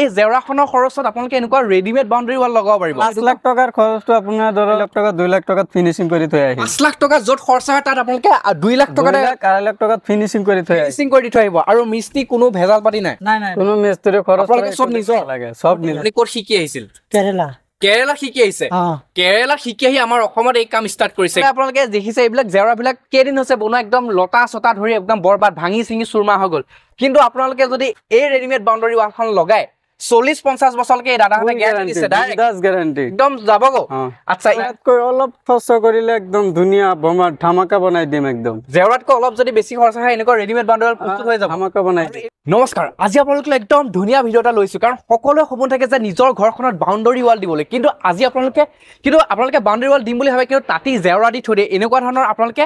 এই জেওৰাখনৰ খৰচত আপোনালোকে এনেকুৱা ৰেডিমেড বাউণ্ডাৰী ৱাল লগাব পাৰিব 5 লাখ টকাৰ খৰচটো আপোনাৰ 10 লাখ টকা 2 লাখ টকাত ফিনিশিং কৰি থৈ আহিব 5 লাখ টকা য'ত খৰচা হয় তাত আপোনালোকে 2 লাখ টকা 2 লাখ টকাত ফিনিশিং কৰি থৈ আহিব আৰু মিস্ত্ৰী কোনো ভেজাল পাতি নাই কোনো মিস্ত্ৰী খৰচ আপোনালোকে চব নিজৰ লাগে সব নিজৰ আপুনি ক'ত শিকি আহিছিল কেৰেলা শিকি আহিছে কেৰেলা শিকি আহি আমাৰ অসমত এই কাম ষ্টাৰ্ট কৰিছে আপোনালোকে দেখিছে এইবিলাক জেওৰাবিলাক কেইদিন হৈছে বনোৱা একদম লতা চতা ধৰি একদম বৰবাদ ভাঙি চিঙি চুৰমা হৈ গ'ল কিন্তু আপোনালোকে যদি এই ৰেডিমেড বাউণ্ডাৰী ৱালখন লগাই 40-50 বছৰলৈকে এই দাদাহঁতে গেৰাণ্টি দিছে ডাইৰেক্ট গ্যাৰাণ্টি একদম যাবগো আচ্ছা ইয়াতকৈ অলপ খৰচ কৰিলে একদম ধুনীয়া বমা ধামাকা বনাই দিম একদম জেওৰাতকৈ অলপ যদি বেছি খৰচ হয় এনেকুৱা ৰেডিমেড বাউণ্ডাৰী ৱাল প্ৰস্তুত হৈ যাব ধামাকা বনাই নমস্কাৰ আজি আপোনালোকে একদম ধুনীয়া ভিডিঅ' এটা লৈছো কাৰণ সকলোৰে সপোন থাকে যে নিজৰ ঘৰখনত বাউণ্ডাৰী ৱাল দিবলৈ কিন্তু আজি আপোনালোকে বাউণ্ডাৰী ৱাল দিম বুলি ভাবে কিন্তু তাতি জেওৰা দি থৈ দিয়ে এনেকুৱা ধৰণৰ আপোনালোকে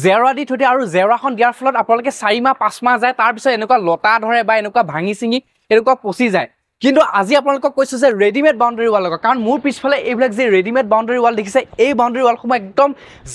জেওৰা দি থৈ দিয়ে আৰু জেওৰাখন দিয়াৰ ফলত আপোনালোকে 4 মাহ 5 মাহ যায় তাৰ পিছত এনেকুৱা লতা ধৰে বা এনেকুৱা ভাঙি চিঙি এনেকুৱা পচি যায় কিন্তু আজি আপোনালোকক কৈছো যে ৰেডিমেড বাউণ্ডাৰী ৱাল লগা কাৰণ মোৰ পিছফালে এইবিলাক যে ৰেডিমেড বাউণ্ডাৰী ৱাল দেখিছে এই বাউণ্ডাৰী ৱালসমূহ একদম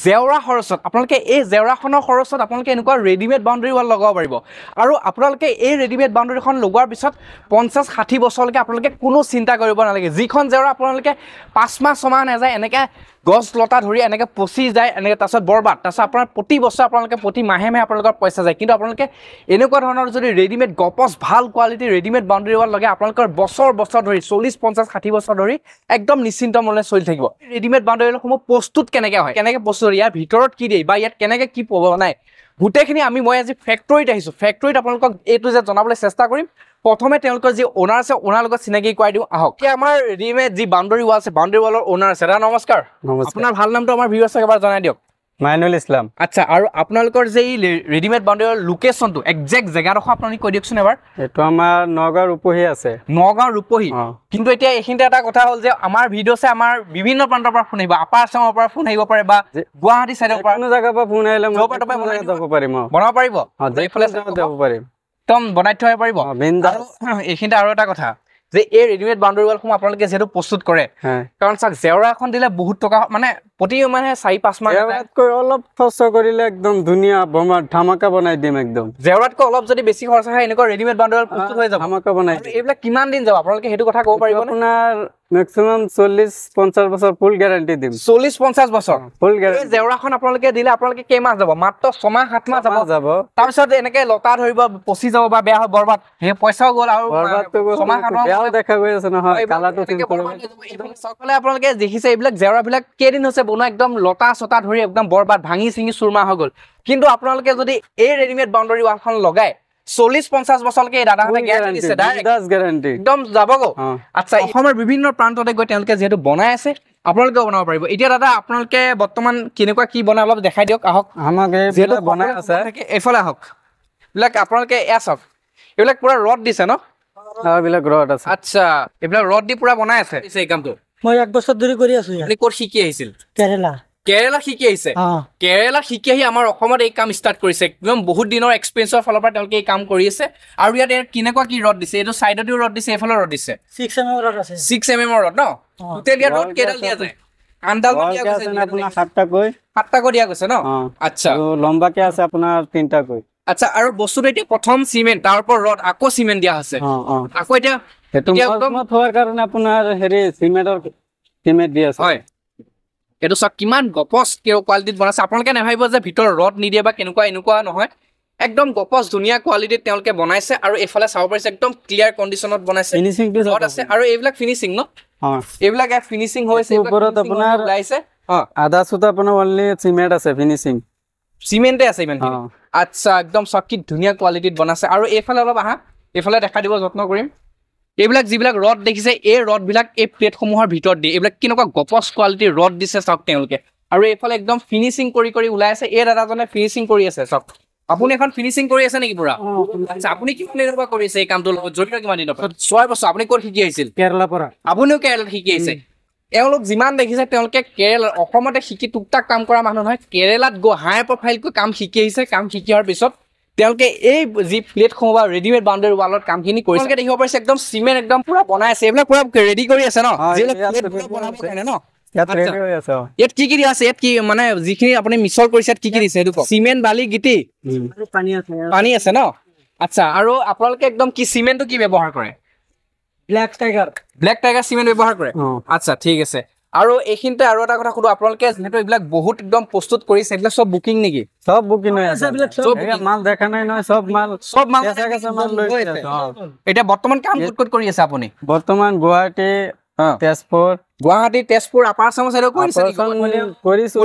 জেওৰা খৰচত আপোনালোকে এই জেওৰাখনৰ খৰচত আপোনালোকে এনেকুৱা ৰেডিমেড বাউণ্ডাৰী ৱাল লগাব পাৰিব আৰু আপোনালোকে এই ৰেডিমেড বাউণ্ডাৰীখন লগোৱাৰ পিছত 50-60 বছৰলৈকে আপোনালোকে কোনো চিন্তা কৰিব নালাগে যিখন জেওৰা আপোনালোকে 5 মাহ 6 মাহ নাযায় এনেকৈ গছ লতা ধৰি এনেকৈ পচি যায় এনেকৈ তাৰপিছত বৰবাদ তাৰপিছত আপোনাৰ প্ৰতি বছৰ আপোনালোকে প্ৰতি মাহে মাহে আপোনালোকৰ পইচা যায় কিন্তু আপোনালোকে এনেকুৱা ধৰণৰ যদি ৰেডিমেড গপচ ভাল কোৱালিটি ৰেডিমেড বাউণ্ডাৰী ৱাল লগাই আপোনালোকৰ বছৰ ধৰি 40-50-60 বছৰ ধৰি একদম নিশ্চিন্ত মনে চলি থাকিব ৰেডিমেড বাউণ্ডাৰী ৱালসমূহ প্ৰস্তুত কেনেকৈ হয় কেনেকৈ প্ৰস্তুত ইয়াৰ ভিতৰত কি দিয়ে বা ইয়াত কেনেকৈ কি বনাই গোটেইখিনি মই আজি ফেক্টৰীত আহিছোঁ ফেক্টৰীত আপোনালোকক এইটো যে জনাবলৈ চেষ্টা কৰিম প্ৰথমে তেওঁলোকৰ যি ওনাৰ আছে ওনাৰ লগত চিনাকি কৰাই দিওঁ আহক এতিয়া আমাৰ ৰেডিমেড যি বাউণ্ডাৰী ৱাল আছে বাউণ্ডাৰী ৱালৰ ওনাৰ আছে দাদা নমস্কাৰ আপোনাৰ ভাল নামটো আমাৰ ভিউৱাৰ্ছক এবাৰ জনাই দিয়ক মাইনুল ইছলাম আচ্ছা আৰু আপোনালোকৰ যে এই ৰেডিমেড বাউণ্ডাৰী ৱাল লোকেশ্যনটো একজেক্ট জেগাডোখৰ আপুনি কৈ দিয়কচোন এবাৰ এইটো আমাৰ নগাঁও ৰূপহী আছে নগাঁও ৰূপহী কিন্তু এতিয়া এইখিনিতে এটা কথা হ'ল যে আমাৰ ভিডিঅ' চাই আমাৰ বিভিন্ন প্ৰান্তৰ পৰা ফোন আহিব আপাৰ আছামৰ পৰা ফোন আহিব পাৰে বা গুৱাহাটী চাইডৰ পৰা কোনো জেগাৰ পৰা ফোন আহিলে মই যাব পাৰিম বনাব পাৰিব এইফালে যাব পাৰিম একদম বনাই থৈ পাৰিব এইখিনিতে আৰু এটা কথা যে এই ৰেডিমেড বাউণ্ডাৰী ৱালসমূহ আপোনালোকে যেহেতু প্ৰস্তুত কৰে কাৰণ চাওক জেওৰা এখন দিলে বহুত টকা মানে প্ৰতি মানে 4-5 মাহ জেওৰাতকৈ অলপ খৰচ কৰিলে একদম ধুনীয়া বমা ধামাকা বনাই দিম একদম জেওৰাতকৈ অলপ যদি বেছি খৰচ হয় এনেকুৱা ৰেডিমেড বাউণ্ডাৰী ৱাল প্ৰস্তুত হৈ যাব ধামাকা বনাই এইবিলাক কিমান দিন যাব আপোনালোকে সেইটো কথা ক'ব পাৰিব আপোনাৰ ম্যাক্সিমাম 40-50 বছৰ ফুল গ্যাৰাণ্টি দিম 40-50 বছৰ ফুল গ্যাৰাণ্টি জেওৰাখন আপোনালোকে দিলে আপোনালোকে কেইমাহ যাব মাত্ৰ 6 মাহ 7 মাহ যাব তাৰপিছত এনেকৈ লতা ধৰিব পচি যাব বা বেয়া হৈ বৰবাদ সেই পইচাও গ'ল আৰু 6 মাহ 7 মাহ বেয়াও দেখা গৈ আছে নহয় কালাৰটো চেঞ্জ কৰিব সকলে আপোনালোকে দেখিছে এইবিলাক জেওৰাবিলাক কেইদিন হৈছে বনোৱা একদম লতা চতা ধৰি একদম বৰবাদ ভাঙি চিঙি চুৰমা হৈ গ'ল কিন্তু আপোনালোকে যদি এই ৰেডিমেড বাউণ্ডাৰী ৱালখন লগাই 40-50 বছৰলৈকে এই দাদাহঁতে গেৰাণ্টি দিছে ডাইৰেক্ট গ্যাৰাণ্টি একদম যাবগো আচ্ছা অসমৰ বিভিন্ন প্ৰান্ততে গৈ তেওঁলোকে যিহেতু বনাই আছে আপোনালোকেও বনাব পাৰিব এতিয়া দাদা আপোনালোকে বৰ্তমান কেনেকুৱা কি বনাই অলপ দেখাই দিয়ক আহক আমাক যিহেতু বনাই আছে এইফালে আহক এইবিলাক আপোনালোকে এয়া চাওক এইবিলাক পুৰা ৰড দিছে ন এইবিলাক ৰড আছে আচ্ছা এইবিলাক ৰড দি পুৰা বনাই আছে এই কামটো মই 1 বছৰ ধৰি কৰি আছো আপুনি ক'ত শিকি আহিছিল কেৰেলা শিকি আহিছে কেৰেলা শিকি আহি আমাৰ অসমত এই কাম ষ্টাৰ্ট কৰিছে একদম বহুত দিনৰ এক্সপেৰিয়েন্সৰ ফালৰ পৰা তেওঁলোকে এই কাম কৰি আছে আৰু ইয়াত কেনেকুৱা কি ৰড দিছে এইটো চাইডতেও ৰড দিছে এইফালে ৰড দিছে 6 mm ৰড আছে 6 mm ৰড ন টোটেল ইয়াত ৰড কেইডাল দিয়া যায় আন্দাল দিয়া গৈছে আপোনাৰ 7টা কৈ দিয়া গৈছে ন আচ্ছা আৰু লম্বাকে আছে আপোনাৰ 3টা কৈ আচ্ছা আৰু বস্তুটো এতিয়া প্ৰথম সিমেন্ট তাৰ ওপৰত ৰড আকৌ সিমেন্ট দিয়া আছে আকৌ এতিয়া সেইটো মজবুত হোৱাৰ কাৰণে আপোনাৰ হেৰি সিমেন্ট দিয়া আছে হয় এইটো সব কিমান গপচ কোৱালিটিত বনাইছে আপোনালোকে নাভাবিব যে ভিতৰ ৰড নিদিয়ে বা কেনেকুৱা এনেকুৱা নহয় একদম গপচ ধুনীয়া কোৱালিটিত তেওঁলোকে বনাইছে আৰু এইফালে চাব পাৰিছে একদম ক্লিয়াৰ কণ্ডিশ্যনত বনাইছে ফিনিশিং ৰড আছে আৰু এইবিলাক ফিনিশিং ন এইবিলাক ফিনিশিং হৈছে ওপৰত আপোনাৰ ওলাইছে আধা সুতা আপোনাৰ অনলি সিমেন্ট আছে ফিনিশিং সিমেন্টে আছে ইমান আচ্ছা একদম সব কি ধুনীয়া কোৱালিটিত বনাইছে আৰু এইফালে অলপ আহা এইফালে দেখা দিব যত্ন কৰিম এইবিলাক যিবিলাক ৰড দেখিছে এই ৰডবিলাক এই প্লেটসমূহৰ ভিতৰত দিয়ে এইবিলাক কেনেকুৱা গপচ কোৱালিটিৰ ৰড দিছে চাওক তেওঁলোকে আৰু এইফালে একদম ফিনিশিং কৰি ওলাই আছে এই দাদাজনে ফিনিশিং কৰি আছে চাওক আপুনি এখন ফিনিশিং কৰি আছে নেকি পুৰা আচ্ছা আপুনি কিমান দিনৰ পৰা কৰি আছে এই কামটো জড়িত কিমান দিনৰ পৰা 6 বছৰ আপুনি ক'ত শিকি আহিছিল কেৰালা পৰা আপুনিও কেৰালাত শিকি আহিছে এওঁলোক যিমান দেখিছে তেওঁলোকে কেৰেলা অসমতে শিকি টুকটাক কাম কৰা মানুহ নহয় কেৰেলাত গৈ হাই প্ৰফাইলকৈ কাম শিকি আহিছে কাম শিকি অহাৰ পিছত তেওঁলোকে এই যি প্লেটসমূহ বা ৰেডিমেড বাউণ্ডাৰী ৱালত কামখিনি কৰিছে দেখিব পাৰিছে একদম সিমেন্ট একদম পুৰা বনাই আছে এইবিলাক পুৰা ৰেডি কৰি আছে ন ইয়াত কি দিয়া আছে ইয়াত কি মানে যিখিনি আপুনি মিছল কৰিছে ইয়াত কি দিছে সেইটো সিমেন্ট বালি গিটি পানী আছে ন আচ্ছা আৰু আপোনালোকে একদম কি সিমেন্টটো কি ব্যৱহাৰ কৰে black tiger black tiger cement ব্যৱহাৰ কৰে আচ্ছা ঠিক আছে আৰু এইখিনিতে আৰু এটা কথা সুধো আপোনালোকে যেহেতু এইবিলাক বহুত একদম প্ৰস্তুত কৰিছে এইবিলাক সব বুকিং নেকি সব বুকিং হৈ আছে এইবিলাক সব এই মাল দেখা নাই নহয় সব মাল কেঁচা কেঁচা মাল লৈ আছে এতিয়া বৰ্তমান কাম ক'ত কৰি আছে আপুনি বৰ্তমান গুৱাহাটী তেজপুৰ গুৱাহাটী তেজপুৰ আপাৰ আসামৰ চাইডে কৰিছে নেকি? কৰিছো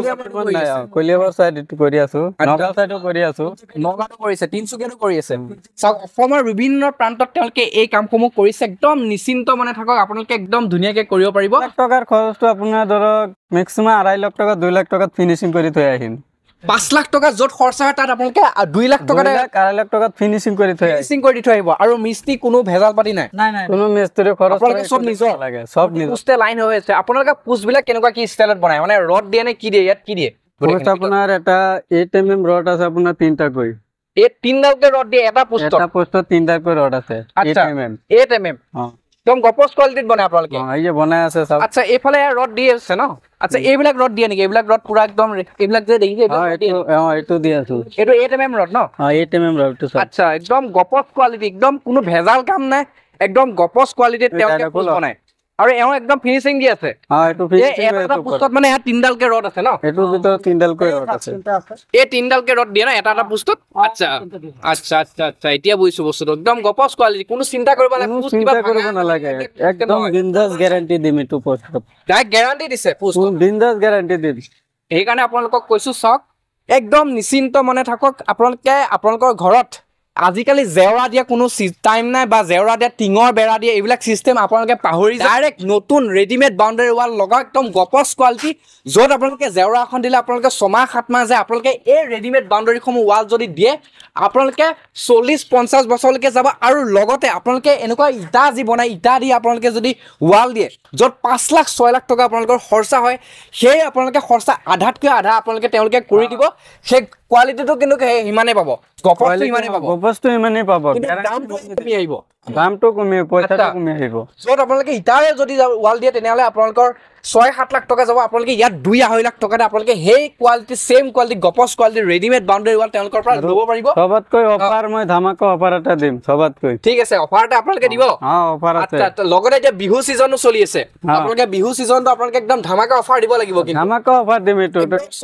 কলিয়াবৰ চাইড কৰি আছো নগাঁও চাইডো কৰি আছো নগাঁৱতো কৰিছে তিনচুকীয়াতো কৰি আছে চাওক অসমৰ বিভিন্ন প্ৰান্তত তেওঁলোকে এই কামসমূহ কৰিছে একদম নিশ্চিন্ত মনে থাকক আপোনালোকে একদম ধুনীয়াকে কৰিব পাৰিব 1 লাখ টকাৰ খৰচটো আপোনাৰ ধৰক মেক্সিমাম 2.5 লাখ টকা 2 লাখ টকাত ফিনিশিং কৰি থৈ আহিম 5 লাখ টকা য'ত খৰচা হয় তাত আপোনালোকে 2 লাখ টকাতে 2.5 লাখ টকাত ফিনিশিং কৰি থৈ আহিম ফিনিচিং কৰি দি থৈ আহিব আৰু মিস্ত্ৰী কোনো ভেজাল পাতি নাই নাই নাই কোনো মিস্ত্ৰী খৰচ আপোনালোকে সব নিজৰ লাগে সব নিজৰ পোষ্টে লাইন হৈ আছে আপোনালোকে পোষ্টবিলাক কেনেকুৱা কি ষ্টাইলত বনায় মানে ৰড দিয়ে নে কি দিয়ে ইয়াত কি দিয়ে পোষ্ট আপোনাৰ এটা 8 mm ৰড আছে আপোনাৰ 3টা কৈ এই 3ডালকে ৰড দিয়ে এটা পোষ্টত এটা পোষ্টত 3টা কৈ ৰড আছে 8 mm 8 mm একদম গপচ কোৱালিটিত বনায় আপোনালোকে এই যে বনাই আছে সব আচ্ছা এইফালে ৰড দিয়ে আছে ন আচ্ছা এইবিলাক ৰড দিয়ে নেকি এইবিলাক ৰড পুৰা একদম এইবিলাক যে দেখিছে এইটো দি আছো এইটো 8 mm ৰড ন 8 mm ৰডটো সব আচ্ছা একদম গপচ কোৱালিটি একদম কোনো ভেজাল কাম নাই একদম গপচ কোৱালিটিত তেওঁলোকে পোষ্ট বনায় আৰু এওঁ একদম ফিনিচিং দি আছে এইটো এটা পোষ্টত মানে ইয়াত 3ডালকে ৰড আছে ন এইটো ভিতৰত 3ডাল কৈ ৰড আছে চিন্তা আছে এই 3ডালকে ৰড দিয়ে ন এটা পোষ্টত আচ্ছা আচ্ছা আচ্ছা আচ্ছা এতিয়া বুজিছো বস্তুটো একদম গপচ কোৱালিটি কোনো চিন্তা কৰিব নালাগে কোনো পোষ্ট চিন্তা কিবা কৰিব নালাগে একদম বিন্দাস গ্যাৰান্টি দিম এইটো পোষ্টত ডাইৰেক্ট গ্যাৰান্টি দিছে পোষ্ট বিন্দাস গ্যাৰান্টি দিম সেইকাৰণে আপোনালোকক কৈছো চাওক একদম নিশ্চিন্ত মনে থাকক আপোনালোকে আপোনালোকৰ ঘৰত আজিকালি জেওৰা দিয়া কোনো টাইম নাই বা জেওৰা দিয়া টিঙৰ বেৰা দিয়ে এইবিলাক চিষ্টেম আপোনালোকে পাহৰি ডাইৰেক্ট নতুন ৰেডিমেড বাউণ্ডাৰী ৱাল লগা একদম গপচ কোৱালিটি য'ত আপোনালোকে জেওৰা এখন দিলে আপোনালোকে 6 মাহ 7 মাহ যায় আপোনালোকে এই ৰেডিমেড বাউণ্ডাৰীসমূহ ৱাল যদি দিয়ে আপোনালোকে 40-50 বছৰলৈকে যাব আৰু লগতে আপোনালোকে এনেকুৱা ইটা যি বনাই ইটা দি আপোনালোকে যদি ৱাল দিয়ে য'ত 5 লাখ 6 লাখ টকা আপোনালোকৰ খৰচা হয় সেই আপোনালোকে খৰচা আধাতকৈ আধা আপোনালোকে তেওঁলোকে কৰি দিব সেই কোৱালিটিটো কিন্তু ইমানেই পাব গপচটো ইমানেই পাব গপচটো ইমানেই পাব দামটো কমি আহিব দামটো কমি পইচাটো কমি আহিব য'ত আপোনালোকে ইটাৰে যদি ৱাল দিয়ে তেনেহ'লে আপোনালোকৰ 6-7 লাখ টকা যাব আপোনালোকে ইয়াত 2-2.5 লাখ টকাতে আপোনালোকে সেই কোৱালিটি সেম কোৱালিটি গপচ কোৱালিটি ৰেডিমেড বাউণ্ডাৰী ৱাল তেওঁলোকৰ পৰা ল'ব পাৰিব সবতকৈ অফাৰ মই ধামাকা অফাৰ এটা দিম সবতকৈ ঠিক আছে অফাৰ এটা আপোনালোকে দিব অফাৰ আছে আচ্ছা লগতে এতিয়া বিহু সিজনো চলি আছে আপোনালোকে বিহু সিজনটো আপোনালোকে একদম ধামাকা অফাৰ দিব লাগিব কিন্তু ধামাকা অফাৰ দিম এইটো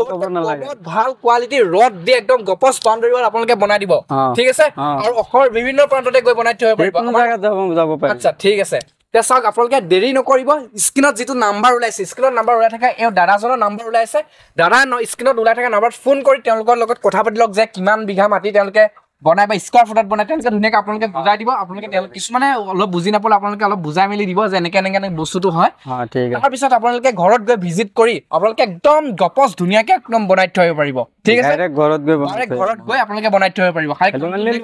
ক'ব নালাগে বহুত ভাল কোৱালিটি ৰড দিয়ে একদম গপচ বাউণ্ডাৰী ৱাল আপোনালোকে বনাই দিব ঠিক আছে আৰু অসমৰ বিভিন্ন প্ৰান্ততে গৈ বনাই থৈ পাৰিব কোনো জায়গাত যাব পাৰিব আচ্ছা ঠিক আছে তে চাওক আপোনালোকে দেৰি নকৰিব স্ক্ৰীনত যিটো নাম্বাৰ ওলাইছে স্ক্ৰীনত নাম্বাৰ ওলাই থকা এই দাদাজনৰ নাম্বাৰ ওলাইছে দাদা স্ক্ৰীনত ওলাই থকা নাম্বাৰত ফোন কৰি তেওঁলোকৰ লগত কথা পাতি লওক যে কিমান বিঘা মাটি তেওঁলোকে বনাই বা স্কোৱাৰ ফুটত বনাই তেওঁলোকে ধুনীয়াকৈ আপোনালোকে বুজাই দিব আপোনালোকে কিছুমানে অলপ বুজি নাপালে আপোনালোকে অলপ বুজাই মেলি দিব যে এনেকৈ এনেকৈ বস্তুটো হয় ঠিক আছে তাৰপিছত আপোনালোকে ঘৰত গৈ ভিজিট কৰি আপোনালোকে একদম গপচ ধুনীয়াকৈ একদম বনাই থৈ আহিব পাৰিব ঠিক আছে ডাইৰেক্ট ঘৰত গৈ ঘৰত গৈ আপোনালোকে বনাই থৈ আহিব পাৰিব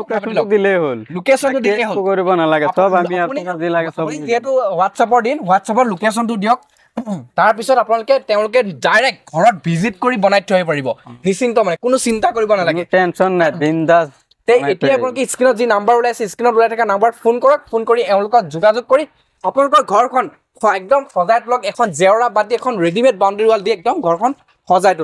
লোকেশ্যনটো দিলেই হ'ল লোকেশ্যনটো দিলেই হ'ল কৰিব নালাগে সব আমি আপোনাক যি লাগে সব যিহেতু হোৱাটছআপৰ দিন হোৱাটছআপৰ লোকেশ্যনটো দিয়ক তাৰপিছত আপোনালোকে তেওঁলোকে ডাইৰেক্ট ঘৰত ভিজিট কৰি বনাই থৈ আহিব পাৰিব নিশ্চিন্ত মানে কোনো চিন্তা কৰিব নালাগে টেনচন নাই বিন্দাস এতিয়া আপোনালোকে স্ক্ৰীনত যি নাম্বাৰ ওলাইছে স্ক্ৰীনত ওলাই থকা নাম্বাৰত ফোন কৰক ফোন কৰি এওঁলোকক যোগাযোগ কৰি আপোনালোকৰ ঘৰখন একদম সজাই তোলক এখন জেওৰা বাদ দি এখন ৰেডিমেড বাউণ্ডাৰী ৱাল দি একদম ঘৰখন সজাই তোলক